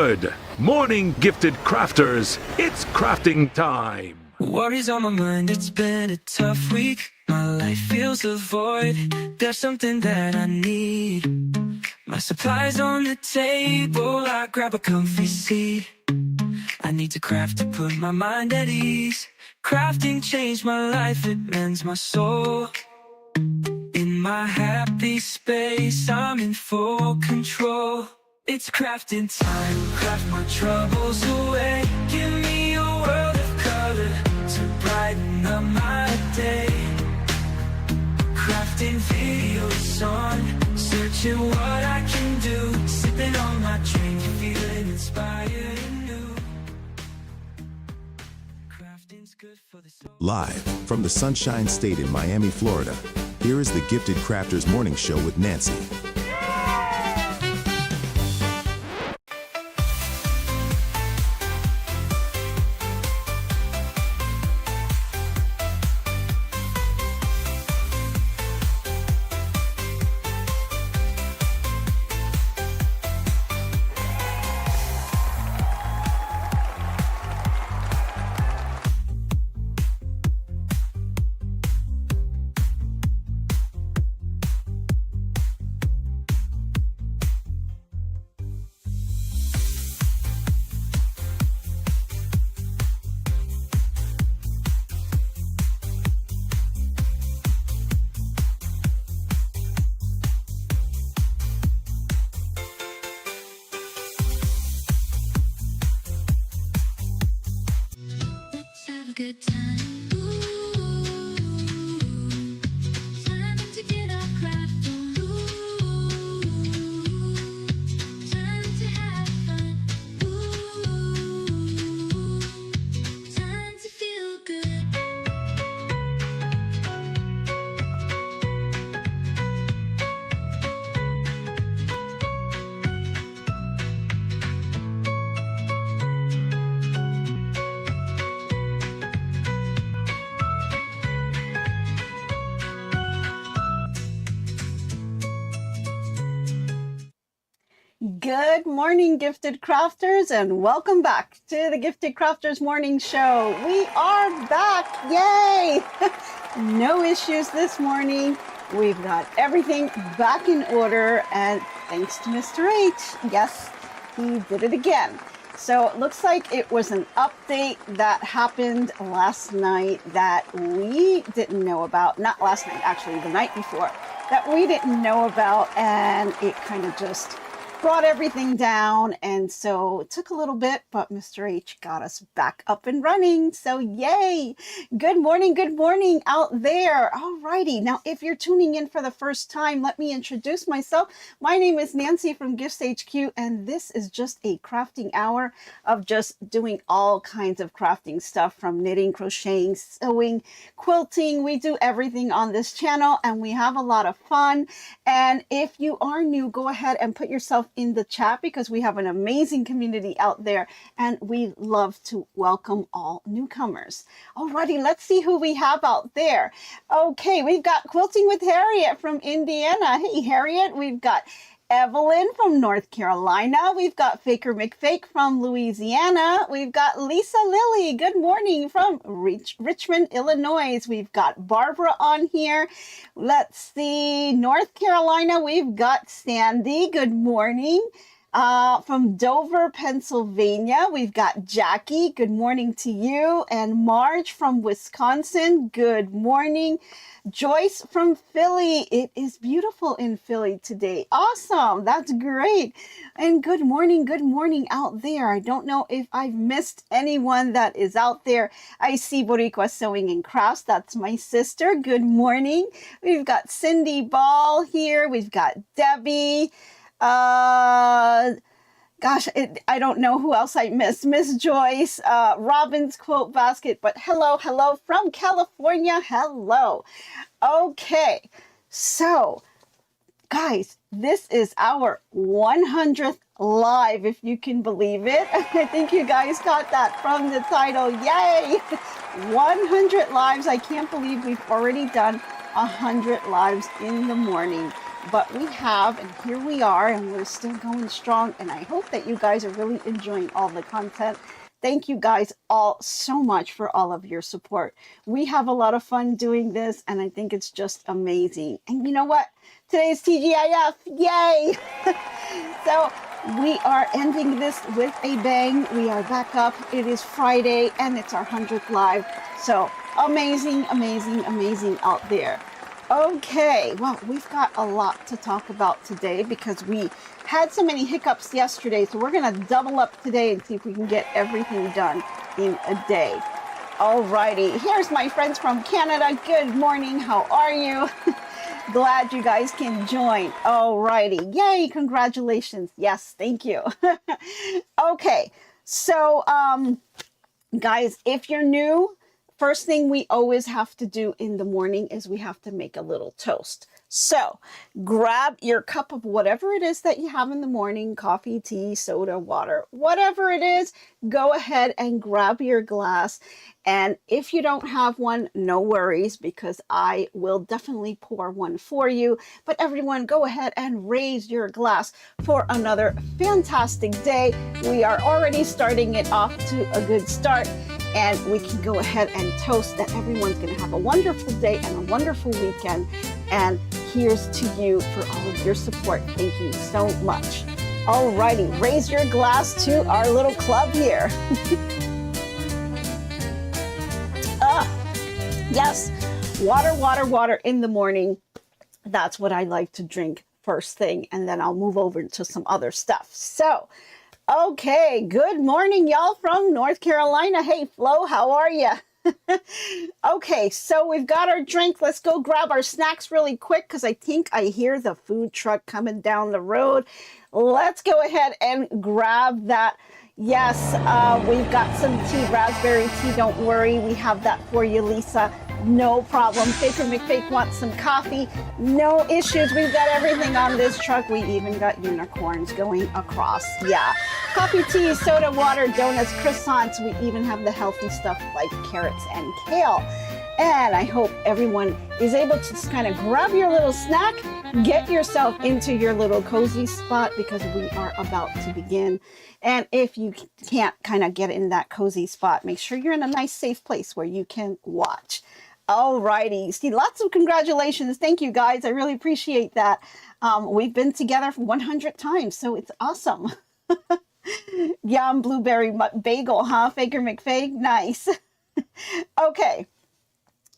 Good morning, gifted crafters. It's crafting time. Worries on my mind, it's been a tough week. My life feels a void. There's something that I need. My supplies on the table, I grab a comfy seat. I need to craft to put my mind at ease. Crafting changed my life, it mends my soul. In my happy space, I'm in full control. It's crafting time, craft my troubles away. Give me a world of color to brighten up my day. Crafting videos on, searching what I can do. Sipping on my drink, feeling inspired and new. Crafting's good for the soul. Live from the Sunshine State in Miami, Florida, here is the Gifted Crafters Morning Show with Nancy. Good time. Time to get our craft on. Time to have fun. Time to feel good. Good morning, Gifted Crafters, and welcome back to the Gifted Crafters Morning Show. We are back, yay! No issues this morning. We've got everything back in order, and thanks to Mr. H, yes, he did it again. So it looks like it was an update that happened last night that we didn't know about. Not last night, actually, the night before, that we didn't know about, and it kind of just brought everything down, and so it took a little bit, but Mr. H got us back up and running, so yay! Good morning out there. Alrighty, now if you're tuning in for the first time, let me introduce myself. My name is Nancy from Gifts HQ, and this is just a crafting hour of just doing all kinds of crafting stuff, from knitting, crocheting, sewing, quilting. We do everything on this channel, and we have a lot of fun. And if you are new, go ahead and put yourself in the chat, because we have an amazing community out there, and we love to welcome all newcomers. Alrighty, let's see who we have out there. Okay, we've got Quilting with Harriet from Indiana. Hey Harriet, we've got Evelyn from North Carolina. We've got Faker McFake from Louisiana. We've got Lisa Lilly, good morning, from Richmond, Illinois. We've got Barbara on here. Let's see, North Carolina, we've got Sandy, good morning. From Dover, Pennsylvania, we've got Jackie, good morning to you. And Marge from Wisconsin, good morning. Joyce from Philly, it is beautiful in Philly today. Awesome, that's great. And good morning out there. I don't know if I've missed anyone that is out there. I see Boricua Sewing and Crafts, that's my sister. Good morning. We've got Cindy Ball here. We've got Debbie. Gosh, I don't know who else I missed. Miss Joyce, Robin's Quote Basket, but hello from California, hello. Okay, so guys, this is our 100th live, if you can believe it. I think you guys got that from the title, yay! 100 lives, I can't believe we've already done 100 lives in the morning. but we have, and here we are, and we're still going strong. And I hope that you guys are really enjoying all the content. Thank you guys all so much for all of your support. We have a lot of fun doing this, and I think it's just amazing. And you know what? Today's TGIF, yay! So we are ending this with a bang. We are back up. It is Friday, and it's our 100th live. So amazing, amazing, amazing out there. Okay, well, we've got a lot to talk about today because we had so many hiccups yesterday, so we're going to double up today and see if we can get everything done in a day. Alrighty, here's my friends from Canada. Good morning, how are you? Glad you guys can join. Alrighty, yay, congratulations. Yes, thank you. Okay, so guys, if you're new, first thing we always have to do in the morning is we have to make a little toast. So grab your cup of whatever it is that you have in the morning, coffee, tea, soda, water, whatever it is, go ahead and grab your glass. And if you don't have one, no worries, because I will definitely pour one for you. But everyone, go ahead and raise your glass for another fantastic day. We are already starting it off to a good start. And we can go ahead and toast that everyone's going to have a wonderful day and a wonderful weekend. And here's to you for all of your support. Thank you so much. Alrighty, raise your glass to our little club here. Yes, water, water, water in the morning. That's what I like to drink first thing. And then I'll move over to some other stuff. So, okay, good morning, y'all from North Carolina. Hey, Flo, how are you? Okay, so we've got our drink. Let's go grab our snacks really quick because I think I hear the food truck coming down the road. Let's go ahead and grab that. Yes, we've got some tea, raspberry tea. Don't worry, we have that for you, Lisa. No problem. Faker McFake wants some coffee. No issues. We've got everything on this truck. We even got unicorns going across. Yeah. Coffee, tea, soda, water, donuts, croissants. We even have the healthy stuff like carrots and kale. And I hope everyone is able to just kind of grab your little snack, get yourself into your little cozy spot because we are about to begin. And if you can't kind of get in that cozy spot, make sure you're in a nice, safe place where you can watch. Alrighty, see, lots of congratulations. Thank you, guys. I really appreciate that. We've been together for 100 times, so it's awesome. Yum, blueberry bagel, huh? Faker McFake, nice. Okay,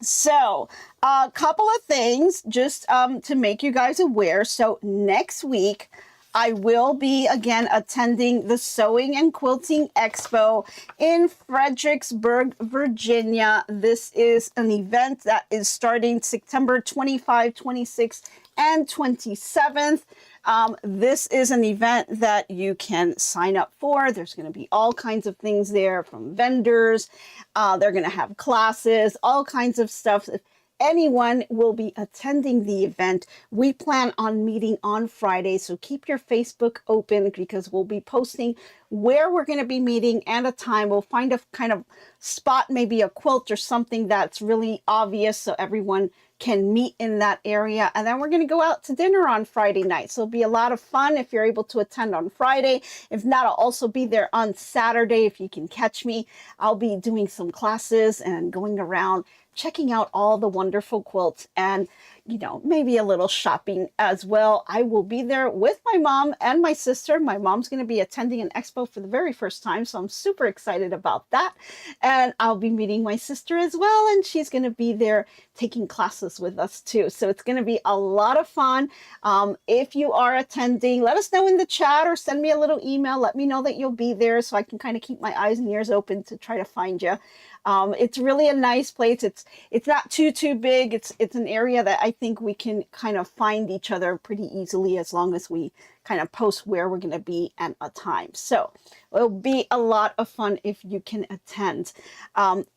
so a couple of things just to make you guys aware. So next week, I will be again attending the Sewing and Quilting Expo in Fredericksburg, Virginia. This is an event that is starting September 25, 26, and 27th. This is an event that you can sign up for. There's going to be all kinds of things there from vendors. They're going to have classes, all kinds of stuff. Anyone will be attending the event. We plan on meeting on Friday, so keep your Facebook open because we'll be posting where we're going to be meeting and a time. We'll find a kind of spot, maybe a quilt or something that's really obvious so everyone can meet in that area. And then we're going to go out to dinner on Friday night. So it'll be a lot of fun if you're able to attend on Friday. If not, I'll also be there on Saturday if you can catch me. I'll be doing some classes and going around checking out all the wonderful quilts and, you know, maybe a little shopping as well. I will be there with my mom and my sister. My mom's going to be attending an expo for the very first time, so I'm super excited about that. And I'll be meeting my sister as well, and she's going to be there taking classes with us too. So it's going to be a lot of fun. If you are attending, let us know in the chat or send me a little email. Let me know that you'll be there so I can kind of keep my eyes and ears open to try to find you. It's really a nice place. It's not too big. It's an area that I think we can kind of find each other pretty easily as long as we kind of post where we're going to be at a time. So it'll be a lot of fun if you can attend.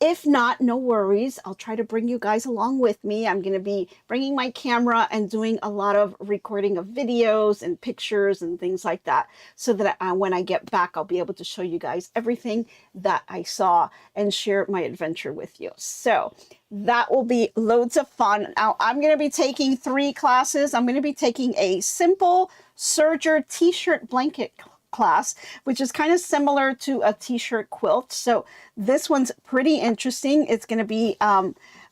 If not, no worries. I'll try to bring you guys along with me. I'm going to be bringing my camera and doing a lot of recording of videos and pictures and things like that so that when I get back, I'll be able to show you guys everything that I saw and share my adventure with you. So That will be loads of fun. Now, I'm going to be taking 3 classes. I'm going to be taking a simple serger t-shirt blanket class, which is kind of similar to a t-shirt quilt. So this one's pretty interesting. It's going to be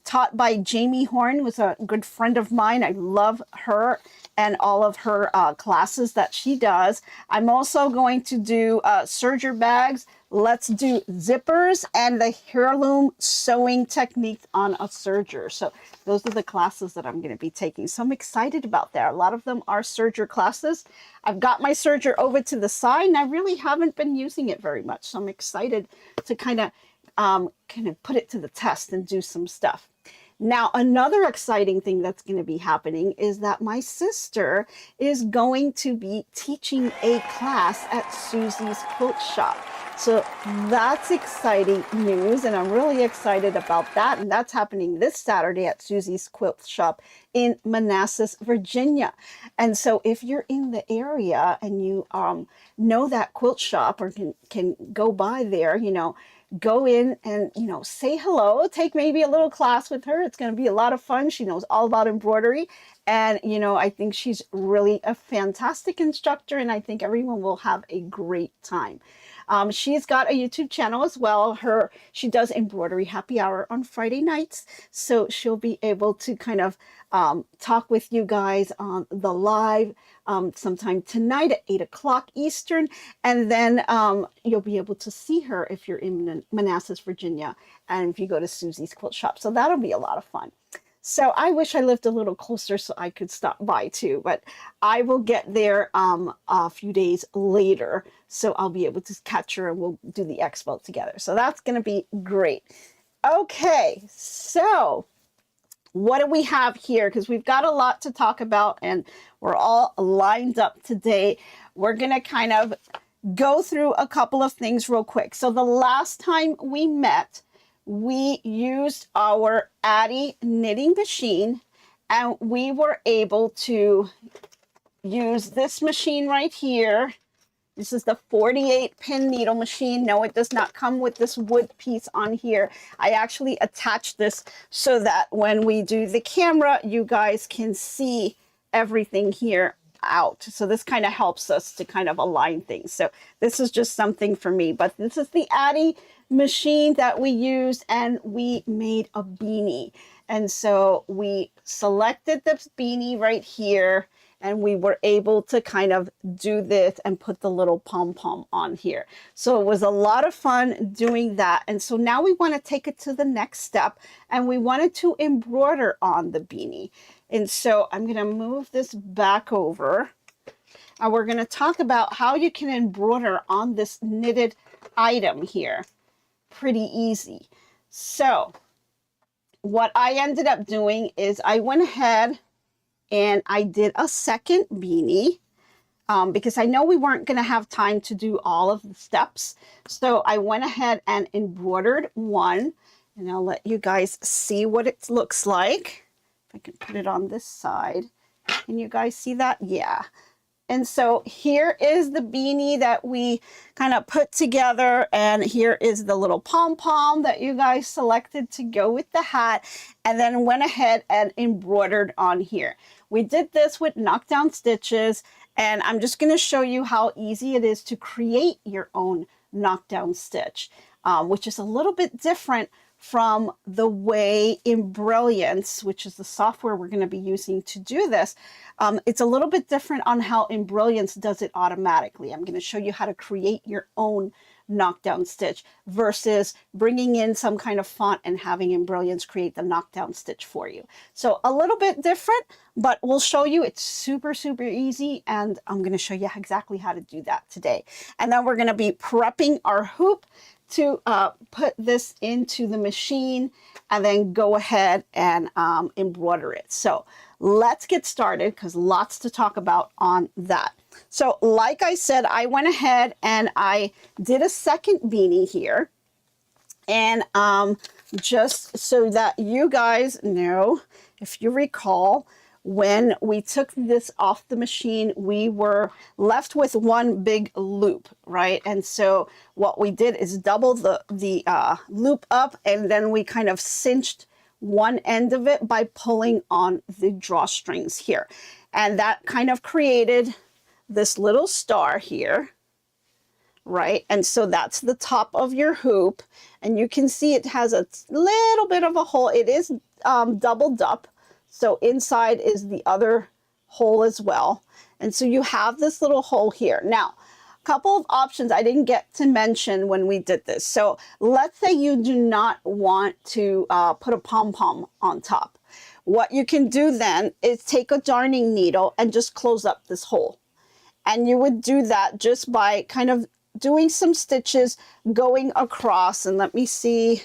taught by Jamie Horn, who's a good friend of mine. I love her and all of her classes that she does. I'm also going to do serger bags. Let's do zippers and the heirloom sewing technique on a serger. So those are the classes that I'm going to be taking. So I'm excited about that. A lot of them are serger classes. I've got my serger over to the side and I really haven't been using it very much. So I'm excited to kind of put it to the test and do some stuff. Now, another exciting thing that's going to be happening is that my sister is going to be teaching a class at Susie's Quilt Shop. So that's exciting news, and I'm really excited about that. And that's happening this Saturday at Susie's Quilt Shop in Manassas, Virginia. And so if you're in the area and you know that quilt shop or can go by there, you know, go in and, you know, say hello, take maybe a little class with her. It's going to be a lot of fun. She knows all about embroidery. And, you know, I think she's really a fantastic instructor, and I think everyone will have a great time. She's got a YouTube channel as well. She does embroidery happy hour on Friday nights. So she'll be able to kind of talk with you guys on the live sometime tonight at 8 o'clock Eastern. And then you'll be able to see her if you're in Manassas, Virginia, and if you go to Susie's Quilt Shop. So that'll be a lot of fun. So I wish I lived a little closer so I could stop by too, but I will get there a few days later. So I'll be able to catch her and we'll do the expo together. So that's going to be great. Okay, so what do we have here? Because we've got a lot to talk about and we're all lined up today. We're going to kind of go through a couple of things real quick. So the last time we met, we used our Addi knitting machine and we were able to use this machine right here. This is the 48 pin needle machine. No, it does not come with this wood piece on here. I actually attached this so that when we do the camera, you guys can see everything here out. So this kind of helps us to kind of align things. So this is just something for me, but this is the Addi machine that we used and we made a beanie. And so we selected this beanie right here and we were able to kind of do this and put the little pom-pom on here. So it was a lot of fun doing that. And so now we want to take it to the next step and we wanted to embroider on the beanie. And so I'm going to move this back over and we're going to talk about how you can embroider on this knitted item here. Pretty easy. So what I ended up doing is I went ahead and I did a second beanie because I know we weren't going to have time to do all of the steps. So I went ahead and embroidered one, and I'll let you guys see what it looks like. If I can put it on this side. Can you guys see that? Yeah. And so here is the beanie that we kind of put together. And here is the little pom-pom that you guys selected to go with the hat. And then went ahead and embroidered on here. We did this with knockdown stitches. And I'm just going to show you how easy it is to create your own knockdown stitch, which is a little bit different from the way Embrilliance, which is the software we're going to be using to do this. It's a little bit different on how Embrilliance does it automatically. I'm going to show you how to create your own knockdown stitch versus bringing in some kind of font and having Embrilliance create the knockdown stitch for you. So a little bit different, but we'll show you. It's super, super easy. And I'm going to show you exactly how to do that today. And then we're going to be prepping our hoop to put this into the machine and then go ahead and embroider it. So let's get started because lots to talk about on that. So like I said, I went ahead and I did a second beanie here. And just so that you guys know, if you recall, when we took this off the machine, we were left with one big loop, right? And so what we did is double the loop up, and then we kind of cinched one end of it by pulling on the drawstrings here. And that kind of created this little star here, right? And so that's the top of your hoop. And you can see it has a little bit of a hole. It is doubled up. So inside is the other hole as well. And so you have this little hole here. Now, a couple of options I didn't get to mention when we did this. So let's say you do not want to put a pom-pom on top. What you can do then is take a darning needle and just close up this hole. And you would do that just by kind of doing some stitches going across. And let me see.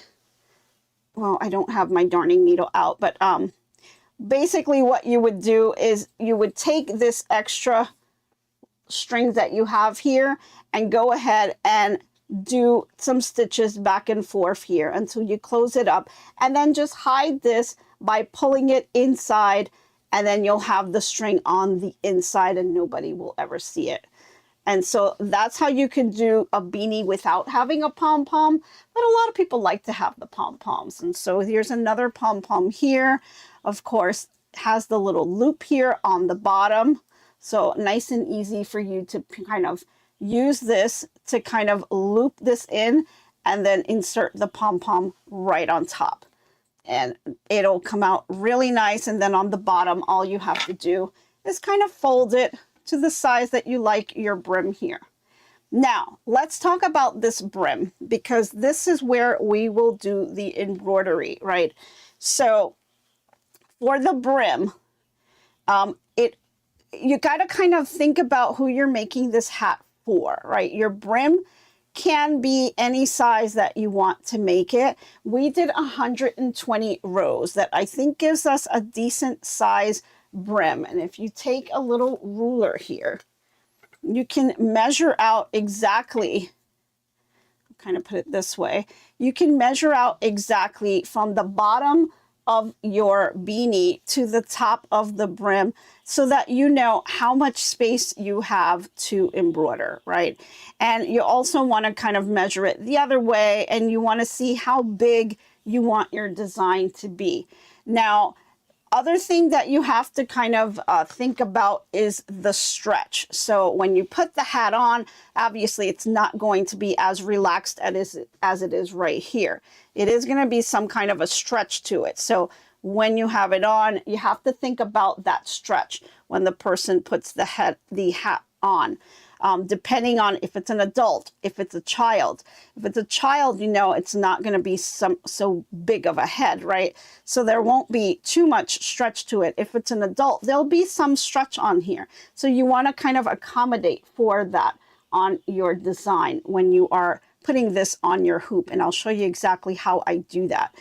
Well, I don't have my darning needle out, but basically what you would do is you would take this extra string that you have here and go ahead and do some stitches back and forth here until you close it up, and then just hide this by pulling it inside, and then you'll have the string on the inside and nobody will ever see it. And so that's how you can do a beanie without having a pom-pom, but a lot of people like to have the pom-poms. And so here's another pom-pom here. Of course, it has the little loop here on the bottom. So nice and easy for you to kind of use this to kind of loop this in and then insert the pom-pom right on top. And it'll come out really nice. And then on the bottom, all you have to do is kind of fold it to the size that you like your brim here. Now, let's talk about this brim, because this is where we will do the embroidery, right? So for the brim, you got to kind of think about who you're making this hat for, right? Your brim can be any size that you want to make it. We did 120 rows. That I think gives us a decent size brim. And if you take a little ruler here, you can measure out exactly, kind of put it this way, you can measure out exactly from the bottom of your beanie to the top of the brim so that you know how much space you have to embroider, right? And you also want to kind of measure it the other way, and you want to see how big you want your design to be. Now, other thing that you have to kind of think about is the stretch. So when you put the hat on, obviously it's not going to be as relaxed as it is right here. It is going to be some kind of a stretch to it. So when you have it on, you have to think about that stretch when the person puts the hat on. Depending on if it's an adult, if it's a child. If it's a child, you know, it's not going to be so big of a head, right? So there won't be too much stretch to it. If it's an adult, there'll be some stretch on here. So you want to kind of accommodate for that on your design when you are putting this on your hoop. And I'll show you exactly how I do that.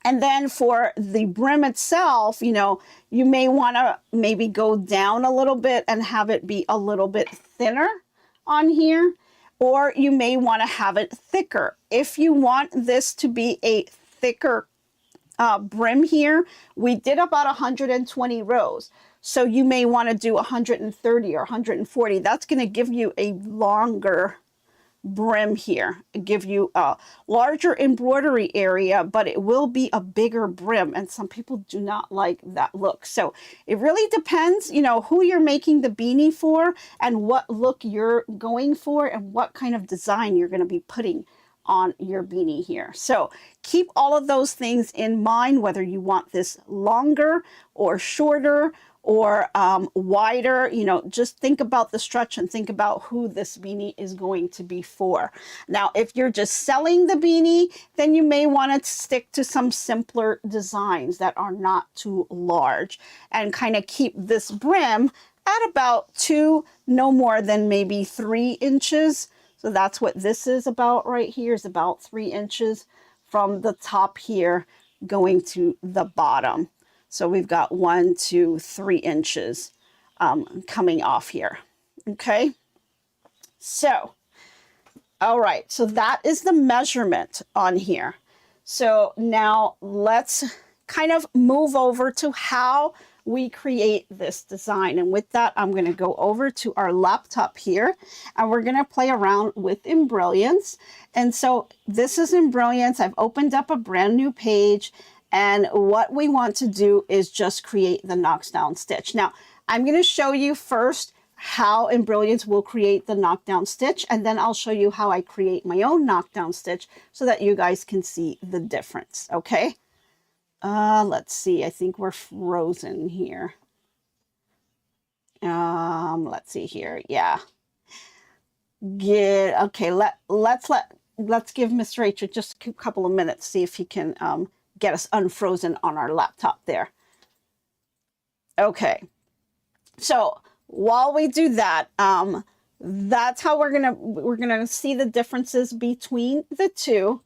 And then for the brim itself, you know, you may want to maybe go down a little bit and have it be a little bit thinner on here, or you may want to have it thicker. If you want this to be a thicker brim here, we did about 120 rows. So you may want to do 130 or 140. That's going to give you a longer brim here, give you a larger embroidery area, but it will be a bigger brim, and some people do not like that look. So it really depends, you know, who you're making the beanie for and what look you're going for and what kind of design you're going to be putting on your beanie here. So keep all of those things in mind, whether you want this longer or shorter or wider. You know, just think about the stretch and think about who this beanie is going to be for. Now, if you're just selling the beanie, then you may want to stick to some simpler designs that are not too large and kind of keep this brim at about 2, no more than maybe 3 inches. So that's what this is about right here, is about 3 inches from the top here going to the bottom. So we've got 1, 2, 3 inches coming off here. Okay. So, all right. So that is the measurement on here. So now let's kind of move over to how we create this design. And with that, I'm going to go over to our laptop here, and we're going to play around with Embrilliance. And so this is Embrilliance. I've opened up a brand new page, and what we want to do is just create the knockdown stitch. Now, I'm going to show you first how Embrilliance will create the knockdown stitch, and then I'll show you how I create my own knockdown stitch so that you guys can see the difference, okay? Let's see, I think we're frozen here. Let's see here, yeah. Okay, let's give Mr. H just a couple of minutes, see if he can get us unfrozen on our laptop there. Okay, so while we do that, that's how we're gonna see the differences between the two,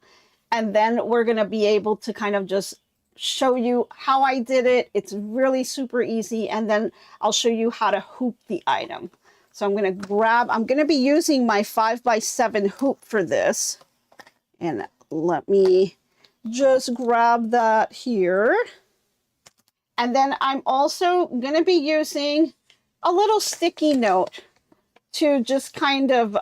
and then we're gonna be able to kind of just show you how I did it. It's really super easy, and then I'll show you how to hoop the item. So I'm gonna be using my 5x7 hoop for this, and let me just grab that here. And then I'm also gonna be using a little sticky note to just kind of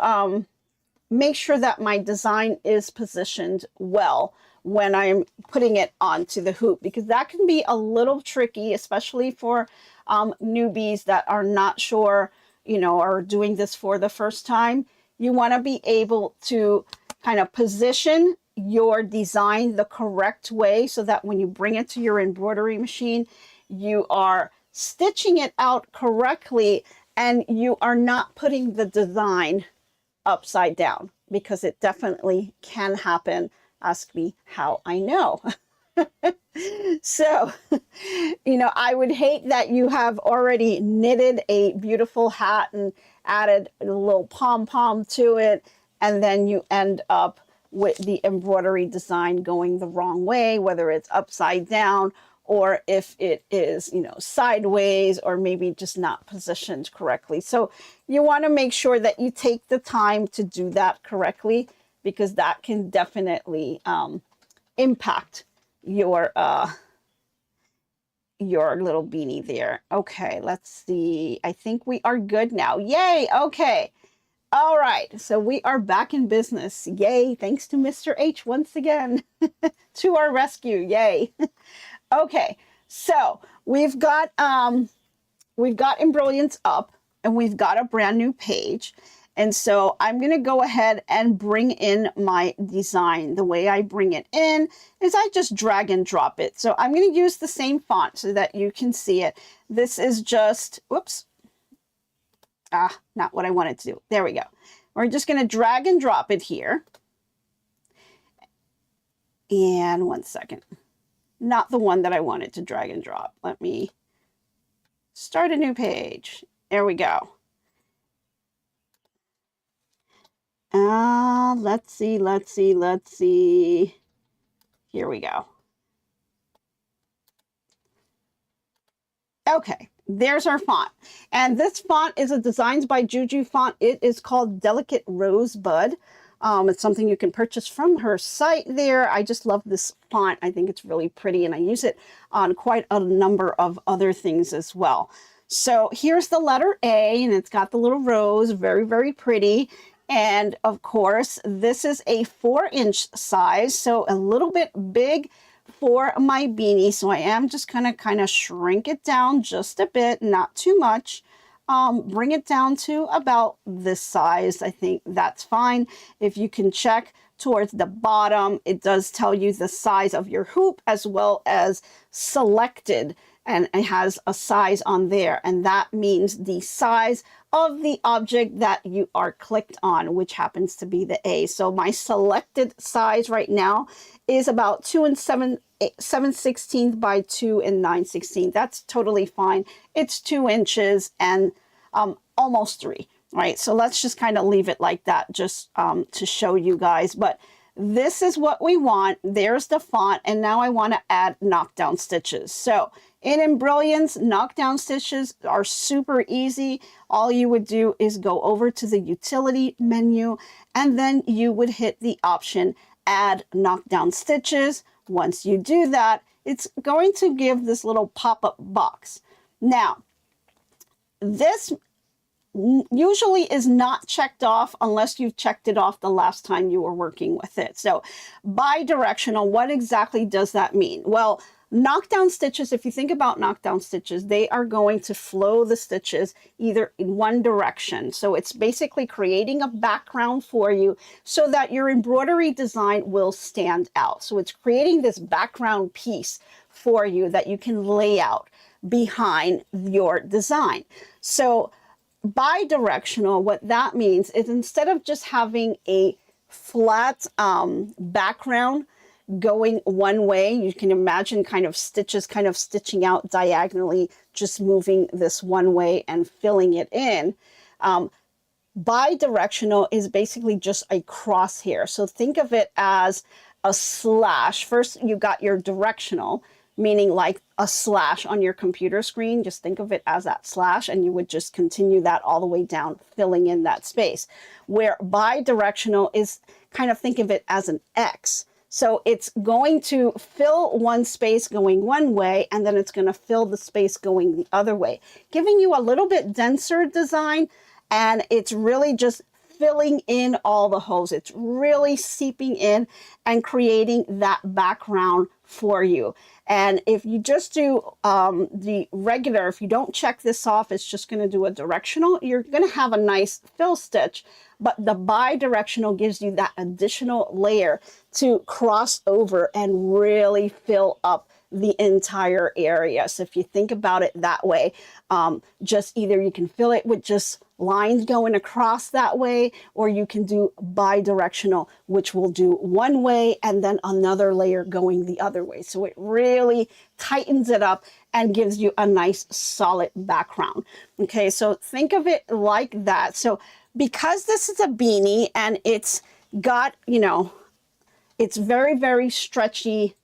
make sure that my design is positioned well when I'm putting it onto the hoop, because that can be a little tricky, especially for newbies that are not sure, you know, are doing this for the first time. You want to be able to kind of position your design the correct way so that when you bring it to your embroidery machine, you are stitching it out correctly and you are not putting the design upside down, because it definitely can happen. Ask me how I know. So, you know, I would hate that you have already knitted a beautiful hat and added a little pom-pom to it, and then you end up with the embroidery design going the wrong way, whether it's upside down or if it is, you know, sideways or maybe just not positioned correctly. So you want to make sure that you take the time to do that correctly, because that can definitely impact your little beanie there. Okay, let's see. I think we are good now. Yay, okay. All right, so we are back in business. Yay, thanks to Mr. H once again to our rescue. Yay. Okay, so we've got Embrilliance up, and we've got a brand new page. And so I'm going to go ahead and bring in my design. The way I bring it in is I just drag and drop it. So I'm going to use the same font so that you can see it. This is just, whoops. Not what I wanted to do. There we go. We're just going to drag and drop it here. And one second. Not the one that I wanted to drag and drop. Let me start a new page. There we go. Let's see. Here we go. Okay, there's our font. And this font is a Designs by Juju font. It is called Delicate Rosebud. It's something you can purchase from her site there. I just love this font. I think it's really pretty, and I use it on quite a number of other things as well. So here's the letter A, and it's got the little rose, very, very pretty. And of course, this is a 4-inch size, so a little bit big for my beanie. So I am just gonna kind of shrink it down just a bit, not too much. Bring it down to about this size. I think that's fine. If you can check towards the bottom, it does tell you the size of your hoop as well as selected, and it has a size on there, and that means the size of the object that you are clicked on, which happens to be the A. So my selected size right now is about 2 7/16 by 2 9/16. That's totally fine. It's 2 inches and almost 3, right? So let's just kind of leave it like that, just to show you guys. But this is what we want. There's the font, and now I want to add knockdown stitches. So in Embrilliance, knockdown stitches are super easy. All you would do is go over to the utility menu, and then you would hit the option add knockdown stitches. Once you do that, it's going to give this little pop-up box. Now, this usually is not checked off unless you've checked it off the last time you were working with it. So bi-directional, what exactly does that mean? Well, knockdown stitches, if you think about knockdown stitches, they are going to flow the stitches either in one direction. So it's basically creating a background for you so that your embroidery design will stand out. So it's creating this background piece for you that you can lay out behind your design. So bi-directional, what that means is instead of just having a flat background going one way, you can imagine kind of stitches kind of stitching out diagonally, just moving this one way and filling it in. Bi-directional is basically just a crosshair. So think of it as a slash. First, you got your directional, meaning like a slash on your computer screen. Just think of it as that slash, and you would just continue that all the way down, filling in that space. Where bi-directional is kind of think of it as an X. So it's going to fill one space going one way, and then it's going to fill the space going the other way, giving you a little bit denser design, and it's really just filling in all the holes. It's really seeping in and creating that background for you. And if you just do the regular, if you don't check this off, it's just going to do a directional, you're going to have a nice fill stitch. But the bi-directional gives you that additional layer to cross over and really fill up the entire area. So if you think about it that way, just either you can fill it with just lines going across that way, or you can do bi-directional, which will do one way and then another layer going the other way. So it really tightens it up and gives you a nice solid background. Okay, so think of it like that. So because this is a beanie and it's got, you know, it's very, very stretchy,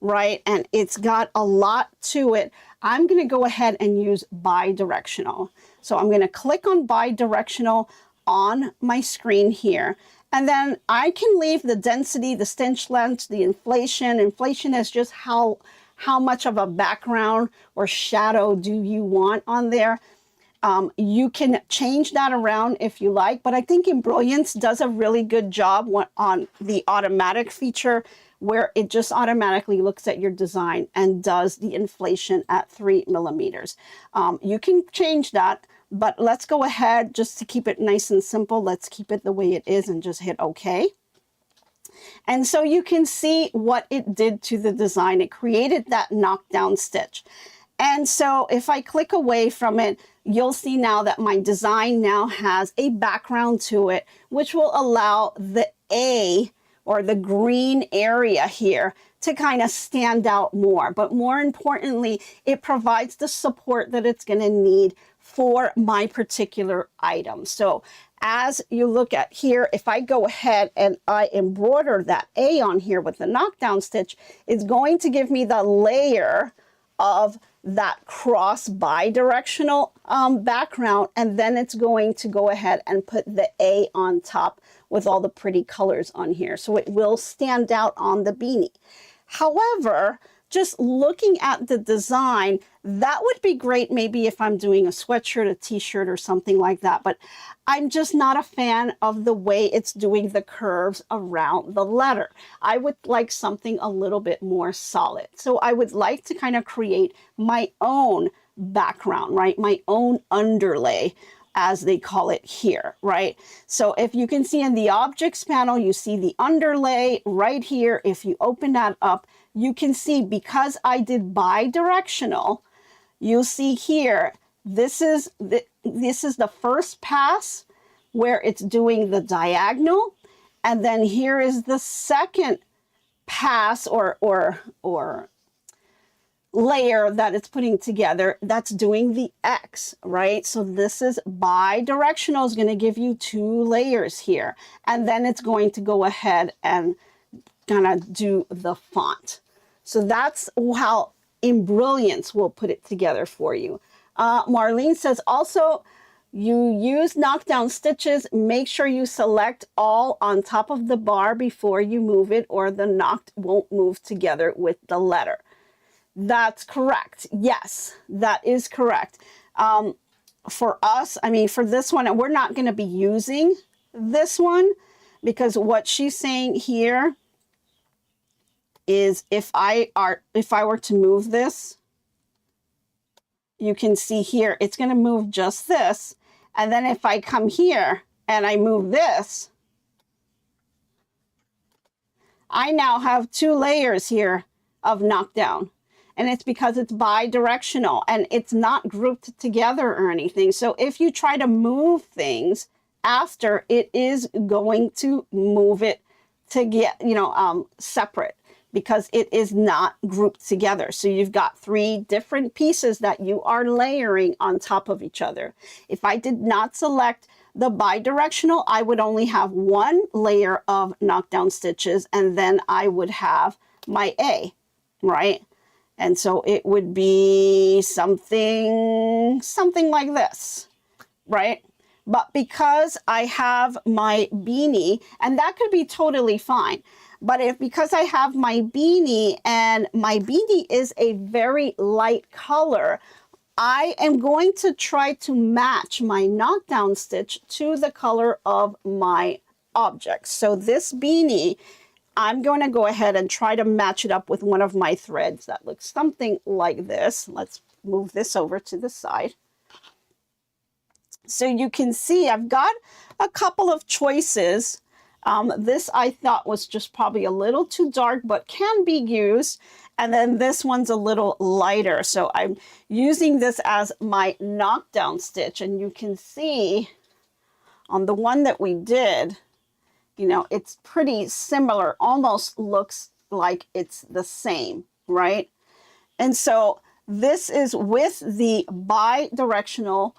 right? And it's got a lot to it. I'm going to go ahead and use bi-directional. So I'm going to click on bi-directional on my screen here. And then I can leave the density, the stitch length, the inflation. Inflation is just how much of a background or shadow do you want on there. You can change that around if you like, but I think Embrilliance does a really good job on the automatic feature where it just automatically looks at your design and does the inflation at 3 millimeters. You can change that, but let's go ahead just to keep it nice and simple. Let's keep it the way it is and just hit OK. And so you can see what it did to the design. It created that knockdown stitch. And so if I click away from it, you'll see now that my design now has a background to it, which will allow the A or the green area here to kind of stand out more. But more importantly, it provides the support that it's going to need for my particular item. So as you look at here, if I go ahead and I embroider that A on here with the knockdown stitch, it's going to give me the layer of that cross bi-directional background, and then it's going to go ahead and put the A on top with all the pretty colors on here. So it will stand out on the beanie. However, just looking at the design, that would be great maybe if I'm doing a sweatshirt, a t-shirt, or something like that. But I'm just not a fan of the way it's doing the curves around the letter. I would like something a little bit more solid. So I would like to kind of create my own background, right? My own underlay, as they call it here, right? So if you can see in the objects panel, you see the underlay right here. If you open that up, you can see because I did bi-directional, you'll see here, this is the first pass where it's doing the diagonal. And then here is the second pass or layer that it's putting together that's doing the X, right? So this is bi-directional is going to give you 2 layers here. And then it's going to go ahead and kind of do the font. So that's how Embrilliance will put it together for you. Marlene says also, you use knockdown stitches, make sure you select all on top of the bar before you move it, or the knocked won't move together with the letter. That's correct. Yes, that is correct. For us, I mean, for this one, we're not going to be using this one because what she's saying here is if I were to move this, you can see here, it's going to move just this. And then if I come here and I move this, I now have 2 layers here of knockdown. And it's because it's bi-directional and it's not grouped together or anything. So if you try to move things after, it is going to move it to get, separate because it is not grouped together. So you've got 3 different pieces that you are layering on top of each other. If I did not select the bi-directional, I would only have 1 layer of knockdown stitches and then I would have my A, right? And so it would be something like this, right? But because I have my beanie, and that could be totally fine, but because I have my beanie and my beanie is a very light color, I am going to try to match my knockdown stitch to the color of my object. So this beanie, I'm going to go ahead and try to match it up with one of my threads that looks something like this. Let's move this over to the side. So you can see I've got a couple of choices. This I thought was just probably a little too dark, but can be used. And then this one's a little lighter. So I'm using this as my knockdown stitch. And you can see on the one that we did, it's pretty similar, almost looks like it's the same, right? And so this is with the bi-directional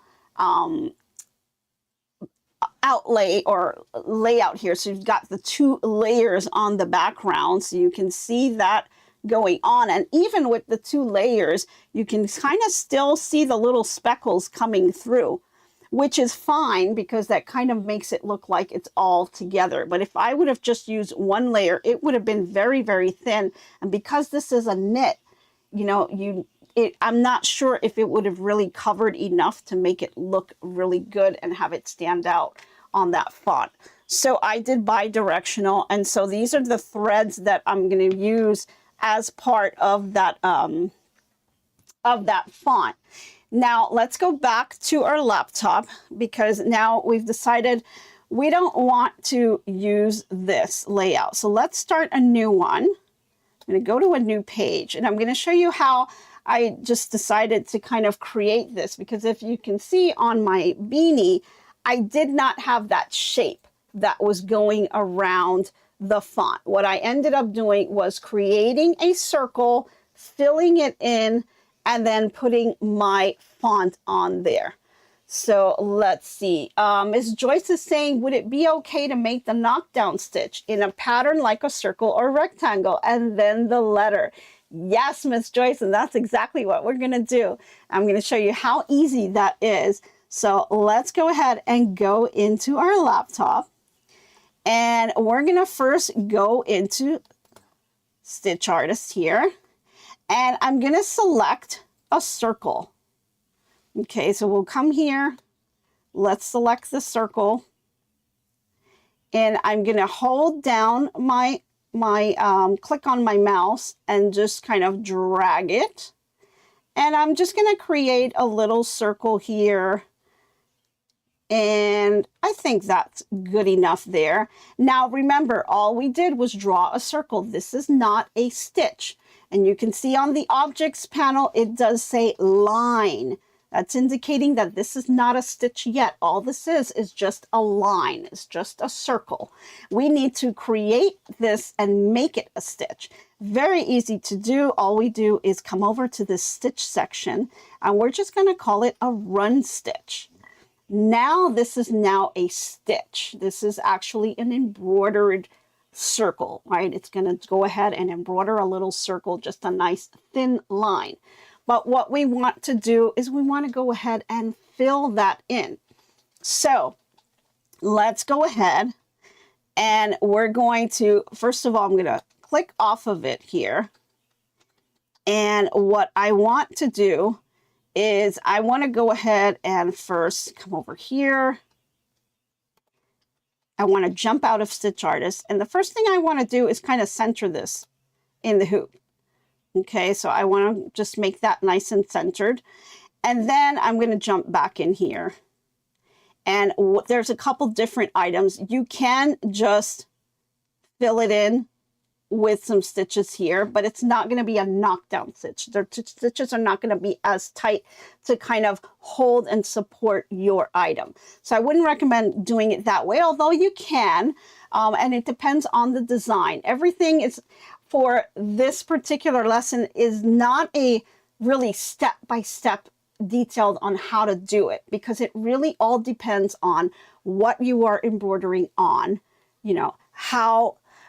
outlay or layout here. So you've got the 2 layers on the background. So you can see that going on. And even with the 2 layers, you can kind of still see the little speckles coming through, which is fine because that kind of makes it look like it's all together. But if I would have just used 1 layer, it would have been very, very thin. And because this is a knit, I'm not sure if it would have really covered enough to make it look really good and have it stand out on that font. So I did bi-directional. And so these are the threads that I'm going to use as part of that font. Now let's go back to our laptop because now we've decided we don't want to use this layout. So let's start a new one. I'm going to go to a new page and I'm going to show you how I just decided to kind of create this because if you can see on my beanie, I did not have that shape that was going around the font. What I ended up doing was creating a circle, filling it in, and then putting my font on there. So let's see. Ms. Joyce is saying, would it be okay to make the knockdown stitch in a pattern like a circle or rectangle and then the letter? Yes, Ms. Joyce, and that's exactly what we're going to do. I'm going to show you how easy that is. So let's go ahead and go into our laptop. And we're going to first go into Stitch Artist here. And I'm going to select a circle. Okay, so we'll come here. Let's select the circle. And I'm going to hold down my click on my mouse and just kind of drag it. And I'm just going to create a little circle here. And I think that's good enough there. Now remember, all we did was draw a circle. This is not a stitch. And you can see on the objects panel, it does say line. That's indicating that this is not a stitch yet. All this is just a line. It's just a circle. We need to create this and make it a stitch. Very easy to do. All we do is come over to this stitch section and we're just going to call it a run stitch. Now this is now a stitch. This is actually an embroidered circle, right? It's going to go ahead and embroider a little circle, just a nice thin line. But what we want to do is we want to go ahead and fill that in. So let's go ahead and we're going to, first of all, I'm going to click off of it here. And what I want to do is I want to go ahead and first come over here. I want to jump out of Stitch Artist. And the first thing I want to do is kind of center this in the hoop. Okay, so I want to just make that nice and centered. And then I'm going to jump back in here. And there's a couple different items. You can just fill it in with some stitches here, but it's not going to be a knockdown stitch. The stitches are not going to be as tight to kind of hold and support your item. So I wouldn't recommend doing it that way, although you can, and it depends on the design. Everything is, for this particular lesson, is not a really step-by-step detailed on how to do it, because it really all depends on what you are embroidering on, you know,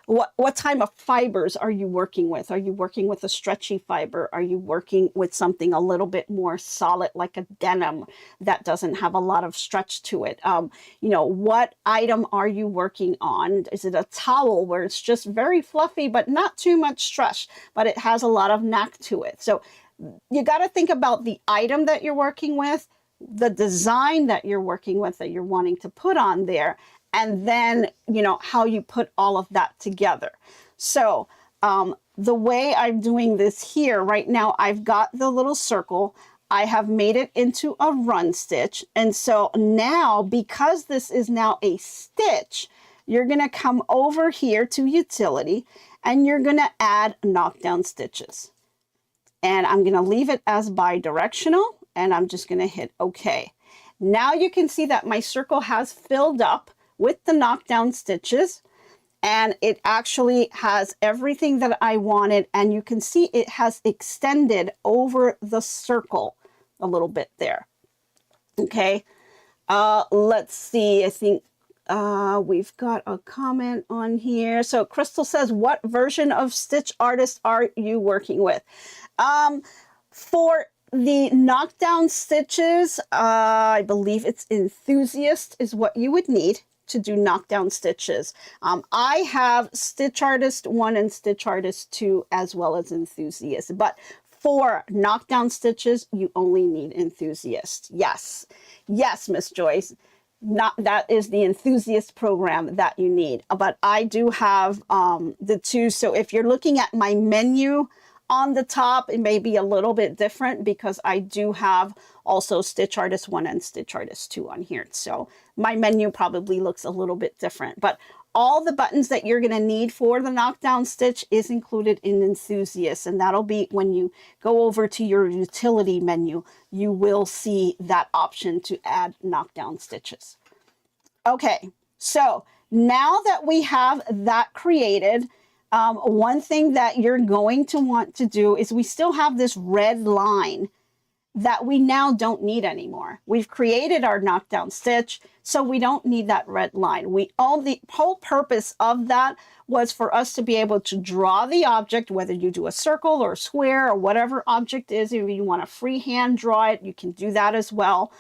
what type of fibers are you working with? Are you working with a stretchy fiber? Are you working with something a little bit more solid, like a denim that doesn't have a lot of stretch to it? You know, what item are you working on? Is it a towel where it's just very fluffy, but not too much stretch, but it has a lot of knack to it? So you got to think about the item that you're working with, the design that you're working with, that you're wanting to put on there, and then, you know, how you put all of that together. So the way I'm doing this here right now, I've got the little circle. I have made it into a run stitch. And so now, because this is now a stitch, you're going to come over here to utility and you're going to add knockdown stitches. And I'm going to leave it as bi-directional, and I'm just going to hit OK. Now you can see that my circle has filled up with the knockdown stitches, and it actually has everything that I wanted, and you can see it has extended over the circle a little bit there. Okay, let's see, I think we've got a comment on here. So Crystal says, what version of Stitch Artist are you working with? For the knockdown stitches, I believe it's Enthusiast is what you would need to do knockdown stitches. I have Stitch Artist 1 and Stitch Artist 2 as well as Enthusiast, but for knockdown stitches you only need Enthusiast. Yes, Miss Joyce, that is the Enthusiast program that you need. But I do have the two, so if you're looking at my menu on the top, it may be a little bit different because I do have also Stitch Artist 1 and Stitch Artist 2 on here. So my menu probably looks a little bit different, but all the buttons that you're going to need for the knockdown stitch is included in Enthusiast. And that'll be when you go over to your utility menu, you will see that option to add knockdown stitches. Okay, so now that we have that created, one thing that you're going to want to do is we still have this red line that we now don't need anymore. We've created our knockdown stitch, so we don't need that red line. The whole purpose of that was for us to be able to draw the object, whether you do a circle or a square or whatever object is. If you want to freehand draw it, you can do that as well.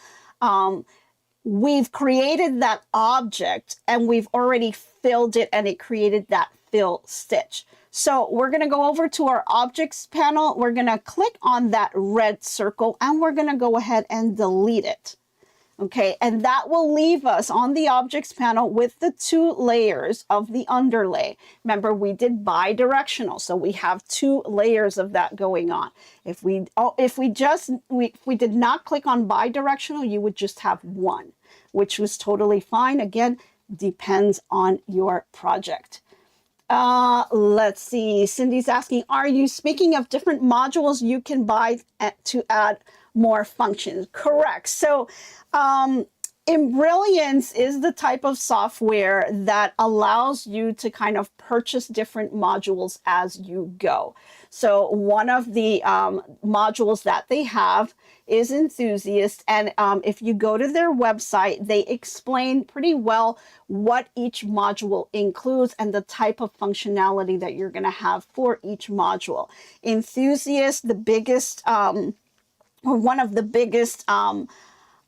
We've created that object and we've already filled it, and it created that fill stitch. So we're going to go over to our objects panel. We're going to click on that red circle and we're going to go ahead and delete it. Okay, and that will leave us on the objects panel with the 2 layers of the underlay. Remember, we did bi-directional, so we have 2 layers of that going on. If we did not click on bi-directional, you would just have 1, which was totally fine. Again, depends on your project. Let's see. Cindy's asking, are you speaking of different modules you can buy to add more functions? Correct. So Embrilliance is the type of software that allows you to kind of purchase different modules as you go. So one of the modules that they have is Enthusiast, and if you go to their website, they explain pretty well what each module includes and the type of functionality that you're going to have for each module. Enthusiast, the biggest or one of the biggest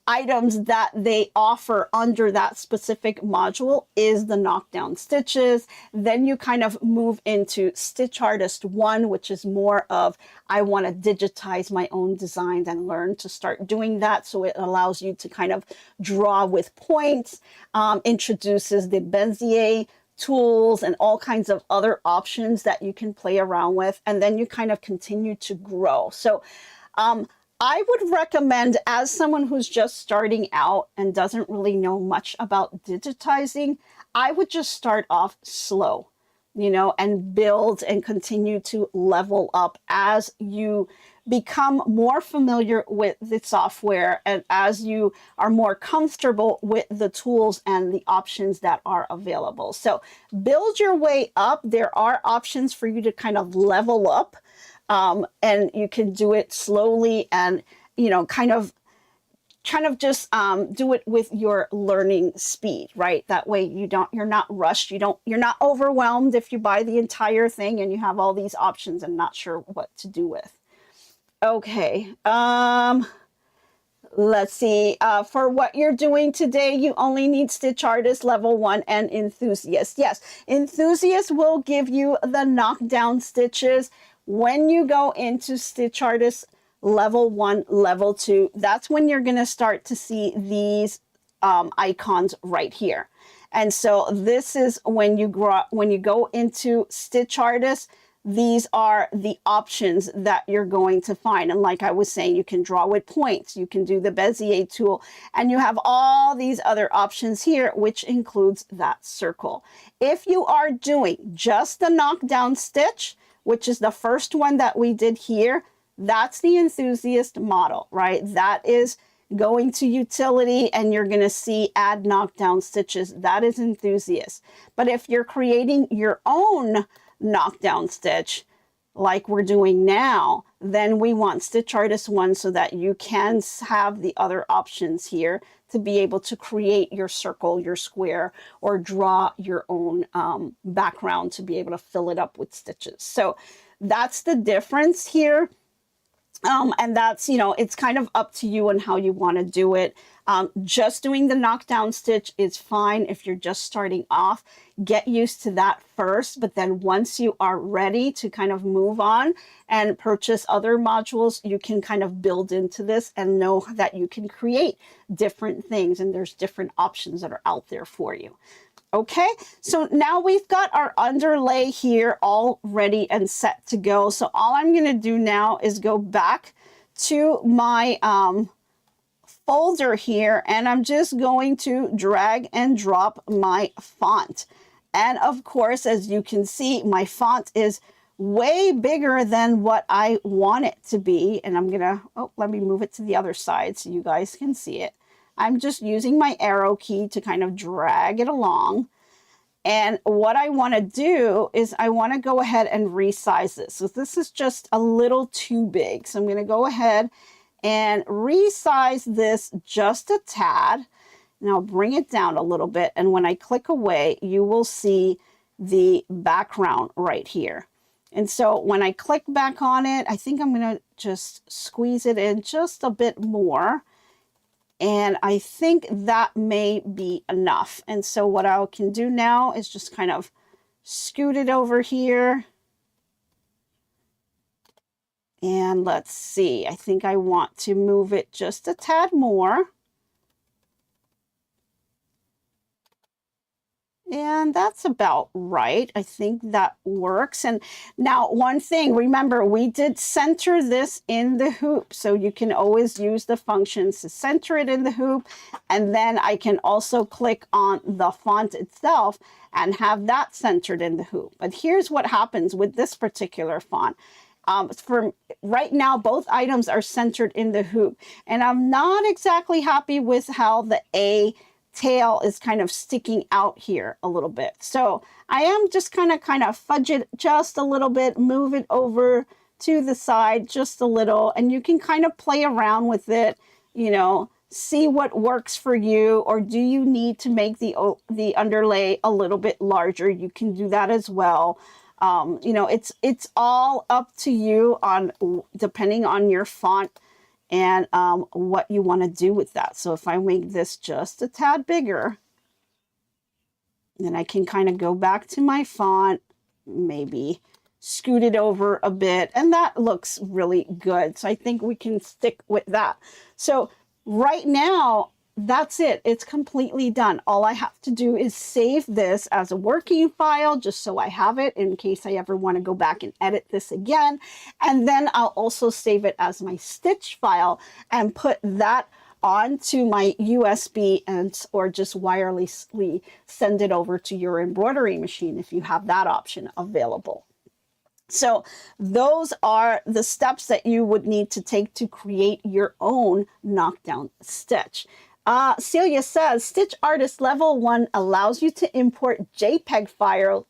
items that they offer under that specific module is the knockdown stitches. Then you kind of move into Stitch Artist 1, which is more of, I want to digitize my own designs and learn to start doing that. So it allows you to kind of draw with points, introduces the Bezier tools and all kinds of other options that you can play around with. And then you kind of continue to grow. So I would recommend, as someone who's just starting out and doesn't really know much about digitizing, I would just start off slow, you know, and build and continue to level up as you become more familiar with the software and as you are more comfortable with the tools and the options that are available. So build your way up. There are options for you to kind of level up. And you can do it slowly and, you know, kind of just do it with your learning speed, right? That way you're not rushed. You're not overwhelmed if you buy the entire thing and you have all these options and not sure what to do with. Okay. Let's see. For what you're doing today, you only need Stitch Artist Level 1 and Enthusiast. Yes, Enthusiast will give you the knockdown stitches. When you go into Stitch Artist Level 1, Level 2, that's when you're going to start to see these icons right here. And so this is when you go into Stitch Artist, these are the options that you're going to find. And like I was saying, you can draw with points, you can do the Bezier tool, and you have all these other options here, which includes that circle. If you are doing just the knockdown stitch, which is the first one that we did here, that's the Enthusiast model, right? That is going to Utility and you're going to see Add Knockdown Stitches. That is Enthusiast. But if you're creating your own knockdown stitch, like we're doing now, then we want Stitch Artist 1 so that you can have the other options here to be able to create your circle, your square, or draw your own background to be able to fill it up with stitches. So that's the difference here. And that's, you know, it's kind of up to you and how you want to do it. Just doing the knockdown stitch is fine if you're just starting off. Get used to that first, but then once you are ready to kind of move on and purchase other modules, you can kind of build into this and know that you can create different things and there's different options that are out there for you. Okay, so now we've got our underlay here all ready and set to go. So all I'm going to do now is go back to my folder here, and I'm just going to drag and drop my font. And of course, as you can see, my font is way bigger than what I want it to be. And I'm gonna, let me move it to the other side so you guys can see it. I'm just using my arrow key to kind of drag it along. And what I want to do is I want to go ahead and resize this. So this is just a little too big. So I'm going to go ahead and resize this just a tad. And I'll bring it down a little bit. And when I click away, you will see the background right here. And so when I click back on it, I think I'm going to just squeeze it in just a bit more. And I think that may be enough. And so what I can do now is just kind of scoot it over here. And let's see, I think I want to move it just a tad more. And that's about right. I think that works. And now one thing, remember, we did center this in the hoop. So you can always use the functions to center it in the hoop. And then I can also click on the font itself and have that centered in the hoop. But here's what happens with this particular font. For right now, both items are centered in the hoop. And I'm not exactly happy with how the A tail is kind of sticking out here a little bit. So I am just kind of fudge it just a little bit, move it over to the side just a little, and you can kind of play around with it, you know, see what works for you, or do you need to make the underlay a little bit larger? You can do that as well. You know, it's all up to you on depending on your font and what you want to do with that. So if I make this just a tad bigger, then I can kind of go back to my font, maybe scoot it over a bit, and that looks really good. So I think we can stick with that. So right now, that's it. It's completely done. All I have to do is save this as a working file, just so I have it in case I ever want to go back and edit this again. And then I'll also save it as my stitch file and put that onto my USB or just wirelessly send it over to your embroidery machine if you have that option available. So those are the steps that you would need to take to create your own knockdown stitch. Celia says, Stitch Artist Level 1 allows you to import JPEG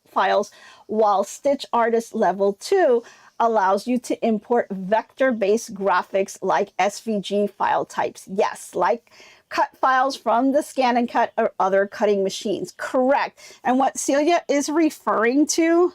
files, while Stitch Artist Level 2 allows you to import vector-based graphics like SVG file types. Yes, like cut files from the Scan and Cut or other cutting machines. Correct. And what Celia is referring to,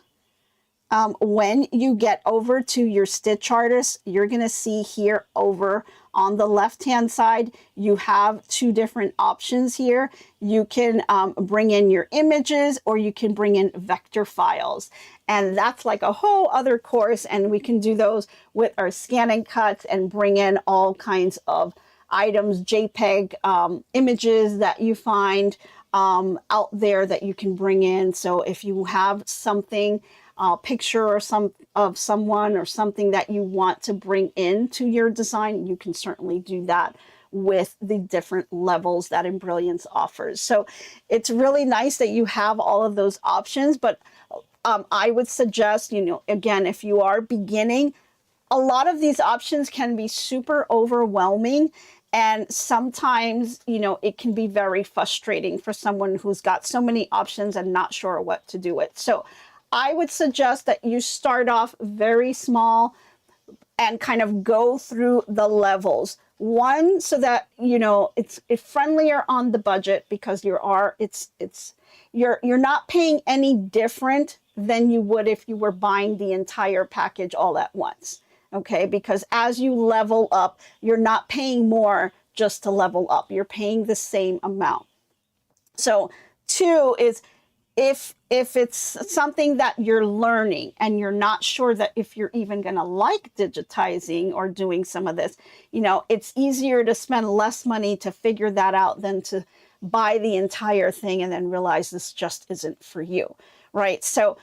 when you get over to your Stitch Artist, you're going to see here over on the left-hand side, you have two different options here. You can bring in your images, or you can bring in vector files. And that's like a whole other course, and we can do those with our Scan and Cuts and bring in all kinds of items, JPEG images that you find out there that you can bring in. So if you have something, picture or of someone or something that you want to bring into your design, you can certainly do that with the different levels that Embrilliance offers. So it's really nice that you have all of those options, but I would suggest, again, if you are beginning, a lot of these options can be super overwhelming. And sometimes, it can be very frustrating for someone who's got so many options and not sure what to do with. So I would suggest that you start off very small and kind of go through the levels. One, so that, it's friendlier on the budget, because you're not paying any different than you would if you were buying the entire package all at once. Okay, because as you level up, you're not paying more just to level up. You're paying the same amount. So 2 is, if it's something that you're learning and you're not sure that if you're even going to like digitizing or doing some of this, it's easier to spend less money to figure that out than to buy the entire thing and then realize this just isn't for you, right? So,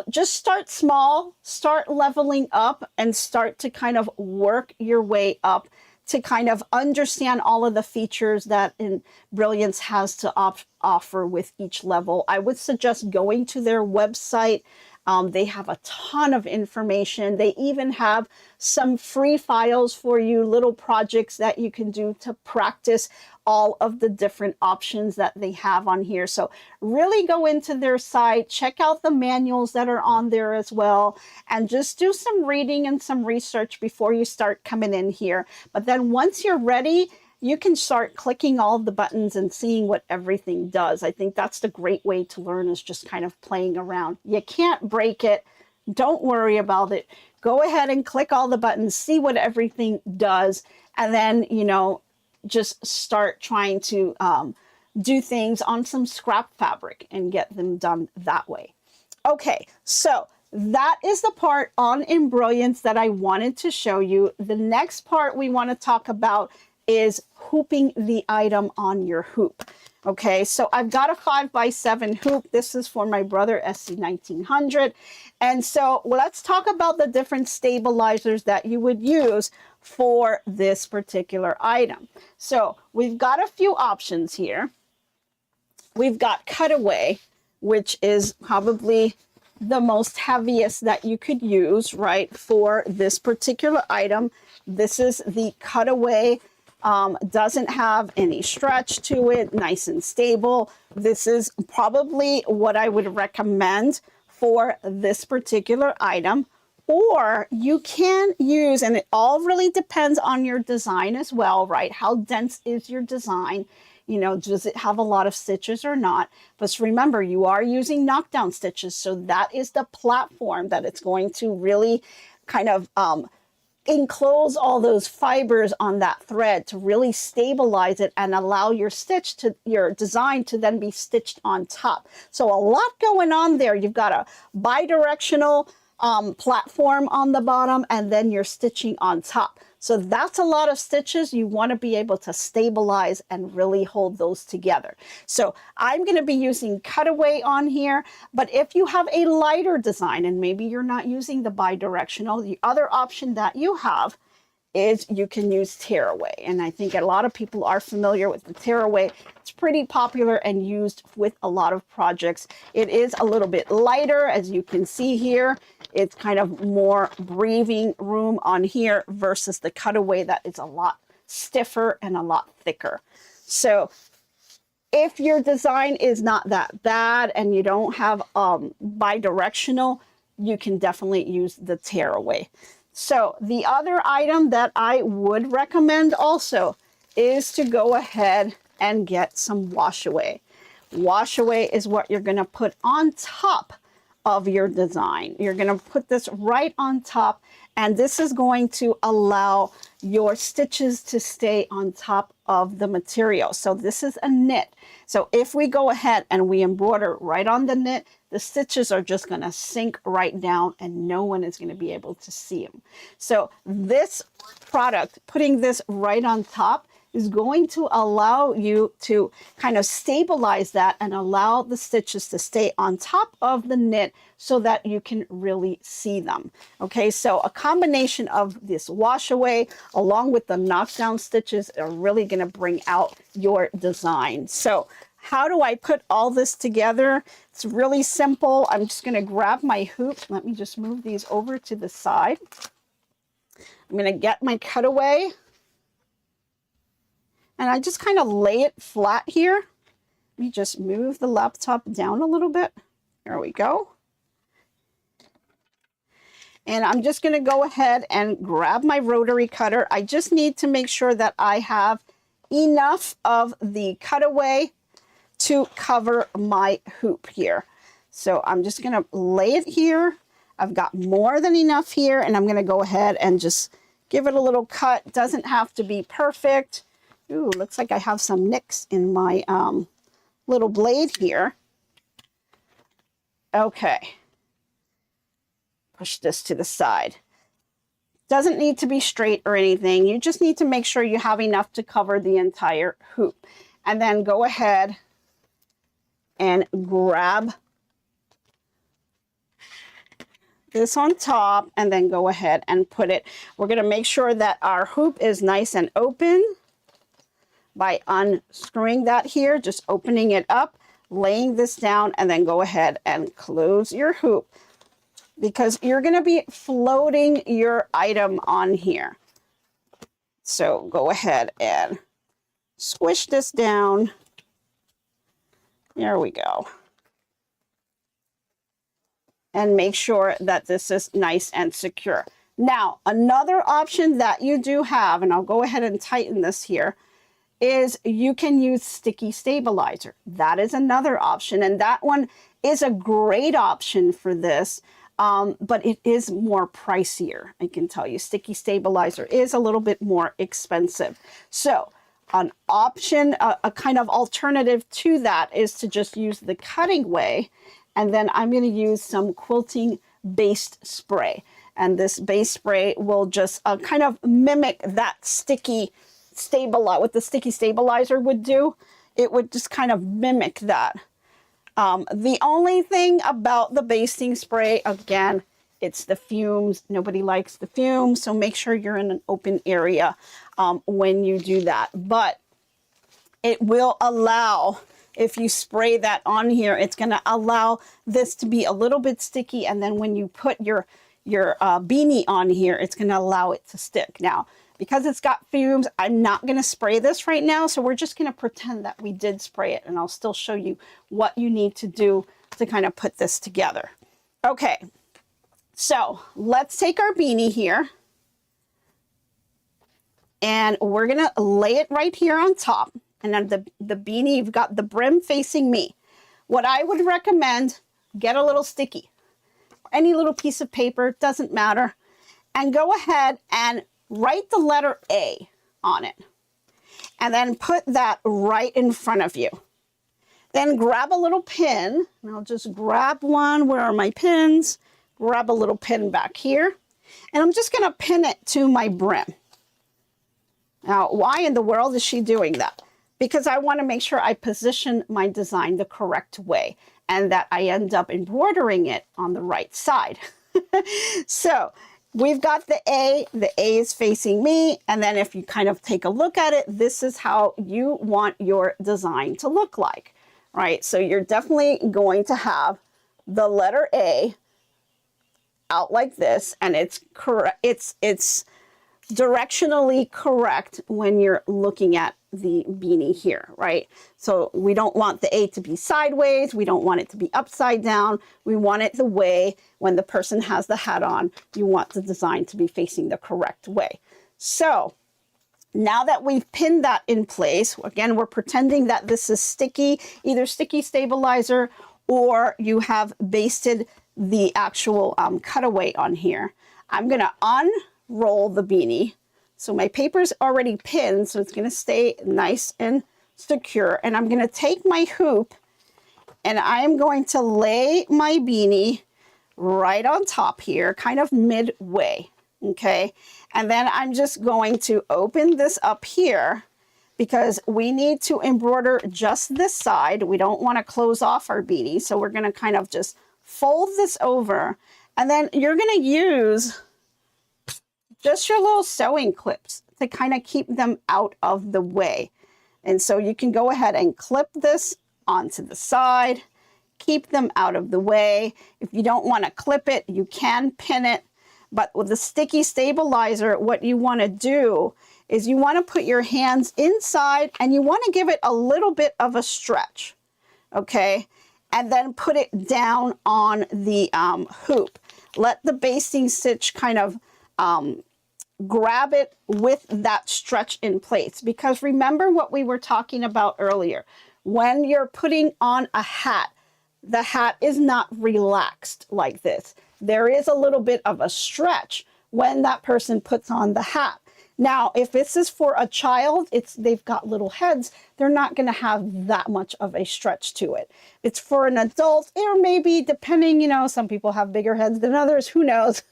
just start small, start leveling up, and start to kind of work your way up to kind of understand all of the features that Embrilliance has to offer with each level. I would suggest going to their website. They have a ton of information. They even have some free files for you, little projects that you can do to practice all of the different options that they have on here. So really go into their site, check out the manuals that are on there as well, and just do some reading and some research before you start coming in here. But then once you're ready, you can start clicking all the buttons and seeing what everything does. I think that's the great way to learn, is just kind of playing around. You can't break it. Don't worry about it. Go ahead and click all the buttons, see what everything does, and then, just start trying to do things on some scrap fabric and get them done that way. Okay, so that is the part on Embrilliance that I wanted to show you. The next part we want to talk about is hooping the item on your hoop. Okay, so I've got a 5x7 hoop. This is for my brother SC1900. And so let's talk about the different stabilizers that you would use for this particular item. So we've got a few options here. We've got cutaway, which is probably the most heaviest that you could use, right, for this particular item. This is the cutaway. Doesn't have any stretch to it, nice and stable. This is probably what I would recommend for this particular item. Or you can use, and it all really depends on your design as well, right? How dense is your design? Does it have a lot of stitches or not? But remember, you are using knockdown stitches, so that is the platform that it's going to really kind of enclose all those fibers on that thread to really stabilize it and allow your design to then be stitched on top. So a lot going on there. You've got a bi-directional platform on the bottom, and then you're stitching on top. So that's a lot of stitches. You want to be able to stabilize and really hold those together. So I'm going to be using cutaway on here, but if you have a lighter design and maybe you're not using the bi-directional, the other option that you have is you can use tearaway. And I think a lot of people are familiar with the tearaway. It's pretty popular and used with a lot of projects. It is a little bit lighter, as you can see here. It's kind of more breathing room on here versus the cutaway that is a lot stiffer and a lot thicker. So if your design is not that bad and you don't have bi-directional, you can definitely use the tearaway. So the other item that I would recommend also is to go ahead and get some wash away. Wash away is what you're going to put on top of your design. You're going to put this right on top, and this is going to allow your stitches to stay on top of the material. So this is a knit. So if we go ahead and we embroider right on the knit, the stitches are just going to sink right down and no one is going to be able to see them. So this product, putting this right on top, is going to allow you to kind of stabilize that and allow the stitches to stay on top of the knit so that you can really see them. Okay, so a combination of this wash away along with the knockdown stitches are really going to bring out your design. So how do I put all this together? It's really simple. I'm just going to grab my hoop. Let me just move these over to the side. I'm going to get my cutaway. And I just kind of lay it flat here. Let me just move the laptop down a little bit. There we go. And I'm just going to go ahead and grab my rotary cutter. I just need to make sure that I have enough of the cutaway to cover my hoop here. So I'm just going to lay it here. I've got more than enough here, and I'm going to go ahead and just give it a little cut. Doesn't have to be perfect. Ooh, looks like I have some nicks in my little blade here. Okay. Push this to the side. Doesn't need to be straight or anything. You just need to make sure you have enough to cover the entire hoop. And then go ahead and grab this on top and then go ahead and put it. We're going to make sure that our hoop is nice and open by unscrewing that here, just opening it up, laying this down, and then go ahead and close your hoop because you're going to be floating your item on here. So go ahead and squish this down. There we go. And make sure that this is nice and secure. Now, another option that you do have, and I'll go ahead and tighten this here, is you can use sticky stabilizer. That is another option, and that one is a great option for this, but it is more pricier. I can tell you, sticky stabilizer is a little bit more expensive. So an option, a kind of alternative to that is to just use the cutting way, and then I'm going to use some quilting based spray. And this base spray will just kind of mimic that sticky stabilizer, what the sticky stabilizer would do. It would just kind of mimic that. The only thing about the basting spray, again, it's the fumes. Nobody likes the fumes, so make sure you're in an open area when you do that. But it will allow, if you spray that on here, it's going to allow this to be a little bit sticky, and then when you put your beanie on here, it's going to allow it to stick. Now, because it's got fumes, I'm not going to spray this right now, so we're just going to pretend that we did spray it, and I'll still show you what you need to do to kind of put this together. Okay, so let's take our beanie here, and we're going to lay it right here on top, and then the beanie, you've got the brim facing me. What I would recommend, get a little sticky. Any little piece of paper, doesn't matter, and go ahead and write the letter A on it. And then put that right in front of you. Then grab a little pin, and I'll just grab one. Where are my pins? Grab a little pin back here, and I'm just going to pin it to my brim. Now, why in the world is she doing that? Because I want to make sure I position my design the correct way and that I end up embroidering it on the right side. So we've got the A is facing me, and then if you kind of take a look at it, this is how you want your design to look like, right? So you're definitely going to have the letter A out like this, and it's correct. It's directionally correct when you're looking at the beanie here, right? So we don't want the A to be sideways. We don't want it to be upside down. We want it the way when the person has the hat on, you want the design to be facing the correct way. So now that we've pinned that in place, again, we're pretending that this is sticky, either sticky stabilizer or you have basted the actual cutaway on here. I'm gonna unroll the beanie. So my paper's already pinned, so it's going to stay nice and secure. And I'm going to take my hoop and I'm going to lay my beanie right on top here, kind of midway, okay? And then I'm just going to open this up here because we need to embroider just this side. We don't want to close off our beanie, so we're going to kind of just fold this over. And then you're going to use just your little sewing clips to kind of keep them out of the way. And so you can go ahead and clip this onto the side, keep them out of the way. If you don't want to clip it, you can pin it. But with the sticky stabilizer, what you want to do is you want to put your hands inside and you want to give it a little bit of a stretch, okay? And then put it down on the hoop. Let the basting stitch kind of grab it with that stretch in place, because remember what we were talking about earlier. When you're putting on a hat, the hat is not relaxed like this. There is a little bit of a stretch when that person puts on the hat. Now, if this is for a child, they've got little heads, they're not going to have that much of a stretch to it. It's for an adult, or maybe depending, you know, some people have bigger heads than others, who knows?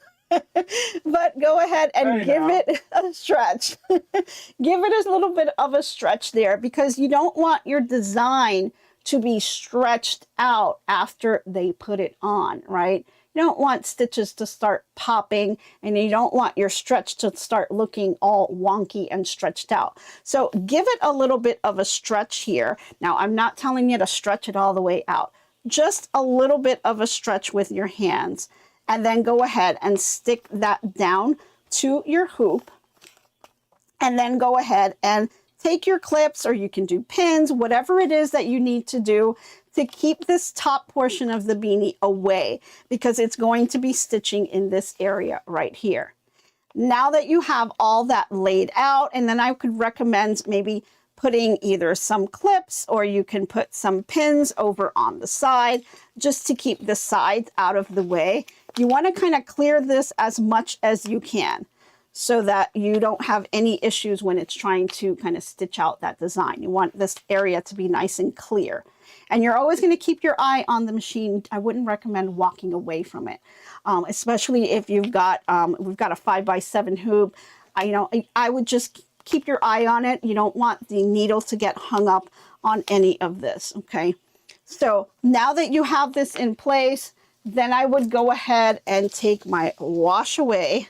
But go ahead and give it a stretch. Give it a little bit of a stretch there, because you don't want your design to be stretched out after they put it on, right? You don't want stitches to start popping, and you don't want your stretch to start looking all wonky and stretched out. So give it a little bit of a stretch here. Now, I'm not telling you to stretch it all the way out. Just a little bit of a stretch with your hands. And then go ahead and stick that down to your hoop. And then go ahead and take your clips, or you can do pins, whatever it is that you need to do to keep this top portion of the beanie away, because it's going to be stitching in this area right here. Now that you have all that laid out, and then I could recommend maybe putting either some clips, or you can put some pins over on the side just to keep the sides out of the way. You want to kind of clear this as much as you can so that you don't have any issues when it's trying to kind of stitch out that design. You want this area to be nice and clear. And you're always going to keep your eye on the machine. I wouldn't recommend walking away from it, especially if you've got, we've got a 5x7 hoop. I would just keep your eye on it. You don't want the needle to get hung up on any of this, okay? So now that you have this in place, then I would go ahead and take my wash away,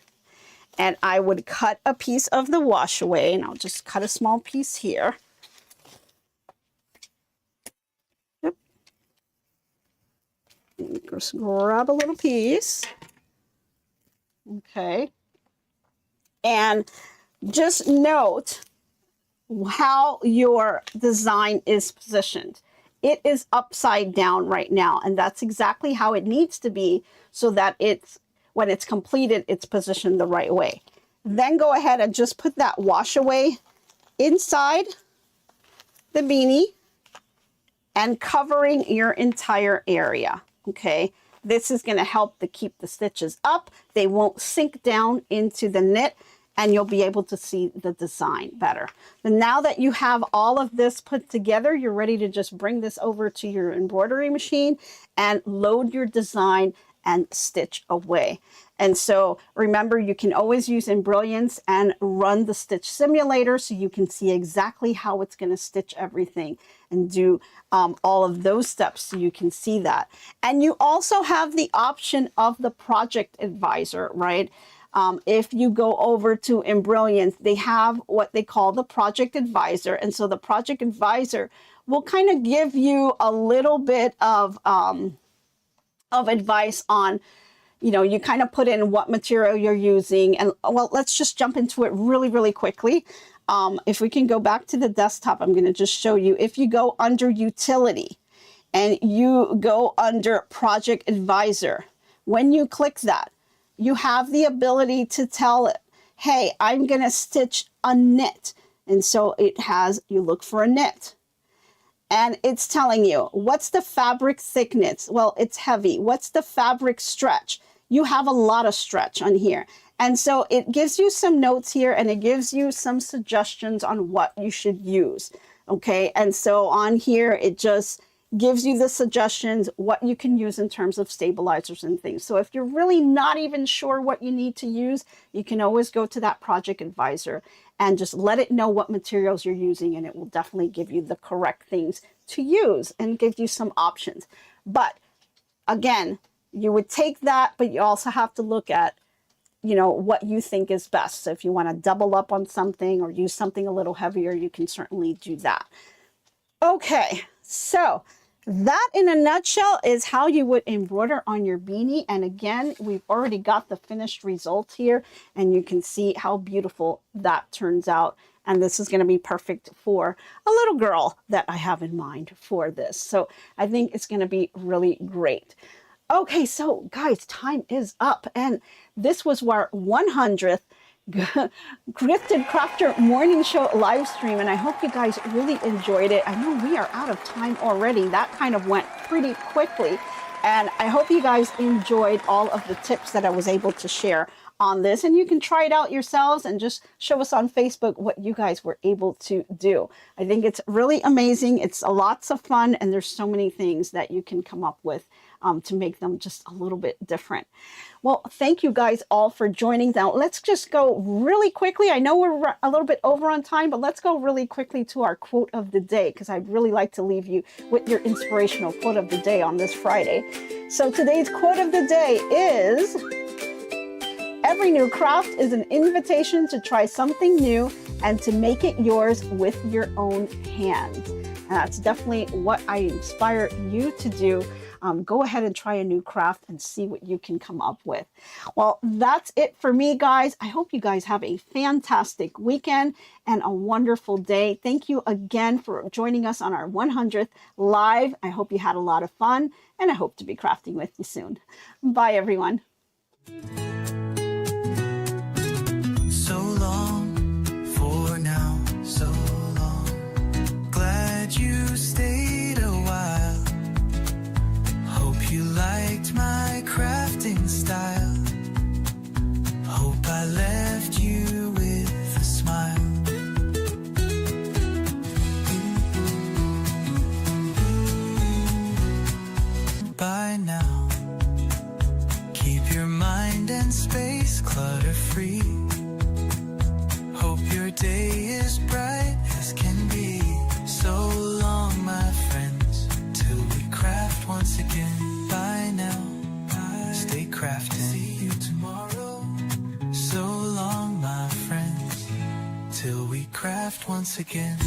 and I would cut a piece of the wash away, and I'll just cut a small piece here. Yep. Just grab a little piece. Okay. And just note how your design is positioned. It is upside down right now, and that's exactly how it needs to be, so that when it's completed, it's positioned the right way. Then go ahead and just put that wash away inside the beanie and covering your entire area, okay? This is going to help to keep the stitches up. They won't sink down into the knit, and you'll be able to see the design better. But now that you have all of this put together, you're ready to just bring this over to your embroidery machine and load your design and stitch away. And so remember, you can always use Embrilliance and run the stitch simulator so you can see exactly how it's going to stitch everything and do all of those steps so you can see that. And you also have the option of the project advisor, right? If you go over to Embrilliance, they have what they call the project advisor. And so the project advisor will kind of give you a little bit of advice on, you know, you kind of put in what material you're using. And well, let's just jump into it really, really quickly. If we can go back to the desktop, I'm going to just show you. If you go under utility and you go under project advisor, when you click that, you have the ability to tell it, hey, I'm going to stitch a knit. And so it has, you look for a knit. And it's telling you, what's the fabric thickness? Well, it's heavy. What's the fabric stretch? You have a lot of stretch on here. And so it gives you some notes here, and it gives you some suggestions on what you should use. Okay, and so on here, it just gives you the suggestions, what you can use in terms of stabilizers and things. So if you're really not even sure what you need to use, you can always go to that project advisor and just let it know what materials you're using, and it will definitely give you the correct things to use and give you some options. But again, you would take that, but you also have to look at, you know, what you think is best. So if you want to double up on something or use something a little heavier, you can certainly do that. Okay, so that in a nutshell is how you would embroider on your beanie. And again, we've already got the finished result here, and you can see how beautiful that turns out. And this is going to be perfect for a little girl that I have in mind for this. So I think it's going to be really great. Okay, so guys, time is up, and this was our 100th Gifted Crafter Morning Show live stream, and I hope you guys really enjoyed it. I know we are out of time already. That kind of went pretty quickly, and I hope you guys enjoyed all of the tips that I was able to share on this, and you can try it out yourselves and just show us on Facebook what you guys were able to do. I think it's really amazing. It's lots of fun, and there's so many things that you can come up with to make them just a little bit different. Well, thank you guys all for joining. Now, let's just go really quickly. I know we're a little bit over on time, but let's go really quickly to our quote of the day, because I'd really like to leave you with your inspirational quote of the day on this Friday. So today's quote of the day is, every new craft is an invitation to try something new and to make it yours with your own hands. And that's definitely what I inspire you to do. Go ahead and try a new craft and see what you can come up with. Well, that's it for me, guys. I hope you guys have a fantastic weekend and a wonderful day. Thank you again for joining us on our 100th live. I hope you had a lot of fun, and I hope to be crafting with you soon. Bye, everyone. So long for now, so long. Glad you stayed a while. Hope you liked my crafting style. Hope I left you with a smile. By now, keep your mind and space clutter-free. Hope your day is bright as can be. So long, my friends, till we craft once again. Bye now, stay crafting. See you tomorrow. So long, my friends, till we craft once again.